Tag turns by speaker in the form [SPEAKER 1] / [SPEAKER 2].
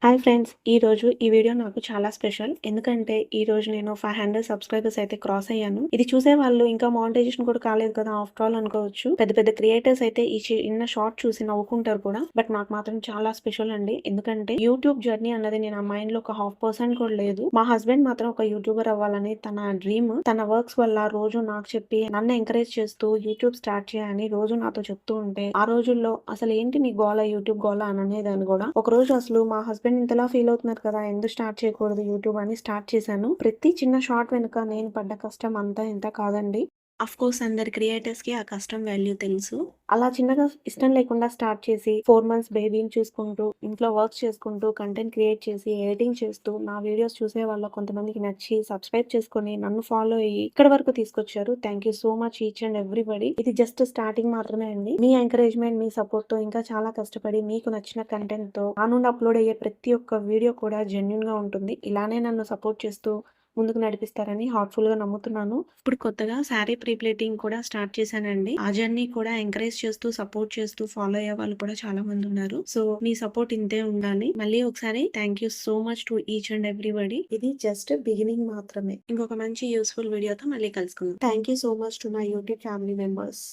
[SPEAKER 1] Hi friends! ఈరోజు ఈ video నాకు చాలా స్పెషల్. ఎందుకంటే ఈరోజు నేను 500 సబ్స్క్రైబర్స్ అయితే క్రాస్ అయ్యాను. ఇది చూసే వాళ్ళు ఇంకా మానిటైజేషన్ కూడా కాలేదు కదా ఆఫ్టర్ ఆల్ అనుకోవచ్చు. పెద్ద పెద్ద క్రియేటర్స్ అయితే ఈ చిన్న షార్ట్ చూసి నవ్వుకుంటారు కూడా. బట్ నాకు మాత్రం చాలా స్పెషల్ అండి. ఎందుకంటే యూట్యూబ్ జర్నీ అన్నది నేను ఆ మైండ్ లో ఒక 0.5% కూడా లేదు. మా హస్బెండ్ మాత్రం ఒక యూట్యూబర్ అవ్వాలని తన డ్రీమ్. తన వర్క్స్ వల్ల రోజు నాకు చెప్పి నన్ను ఎంకరేజ్ చేస్తూ యూట్యూబ్ స్టార్ట్ చేయని రోజు నాతో చెప్తూ ఉంటే ఆ రోజుల్లో అసలు ఏంటి నీ గోల యూట్యూబ్ గోల అని అనేదాన్ని కూడా. ఒక రోజు అసలు మా హస్బెండ్ ఇంతలా ఫీల్ అవుతున్నారు కదా ఎందుకు స్టార్ట్ చేయకూడదు యూట్యూబ్ అని స్టార్ట్ చేశాను. ప్రతి చిన్న షార్ట్ వెనుక నేను పడ్డ కష్టం అంతా ఇంత కాదండి. కోర్స్ అందరి క్రియేటర్స్ కి ఆ కష్టం వాల్యూ తెలుసు. అలా చిన్నగా ఇష్టం లేకుండా స్టార్ట్ చేసి 4 మంత్స్ బేబీని చూసుకుంటూ ఇంట్లో వర్క్ చేసుకుంటూ కంటెంట్ క్రియేట్ చేసి ఎడిటింగ్ చేస్తూ నా వీడియోస్ చూసే వాళ్ళ కొంతమందికి నచ్చి సబ్స్క్రైబ్ చేసుకొని నన్ను ఫాలో అయ్యి ఇక్కడ వరకు తీసుకొచ్చారు. Thank you so much each and everybody. ఇది జస్ట్ స్టార్టింగ్ మాత్రమే అండి. మీ ఎంకరేజ్మెంట్ మీ సపోర్ట్ తో ఇంకా చాలా కష్టపడి మీకు నచ్చిన కంటెంట్ తో నా నుండి అప్లోడ్ అయ్యే ప్రతి ఒక్క వీడియో కూడా జెన్యున్ గా ఉంటుంది. ఇలానే నన్ను సపోర్ట్ చేస్తూ ముందుకు నడిపిస్తారని హార్ట్ఫుల్ గా నమ్ముతున్నాను. ఇప్పుడు కొత్తగా శారీ ప్రీ ప్లేటింగ్ కూడా స్టార్ట్ చేశానండి. ఆ జర్నీ కూడా ఎంకరేజ్ చేస్తూ సపోర్ట్ చేస్తూ ఫాలో అయ్యే వాళ్ళు కూడా చాలా మంది ఉన్నారు. సో మీ సపోర్ట్ ఇంతే ఉండాలి. మళ్ళీ ఒకసారి thank you so much to each and everybody. ఇది జస్ట్ బిగినింగ్ మాత్రమే. ఇంకొక మంచి యూస్ఫుల్ వీడియోతో మళ్ళీ కలుసుకుందాం. Thank you so much to my YouTube family members.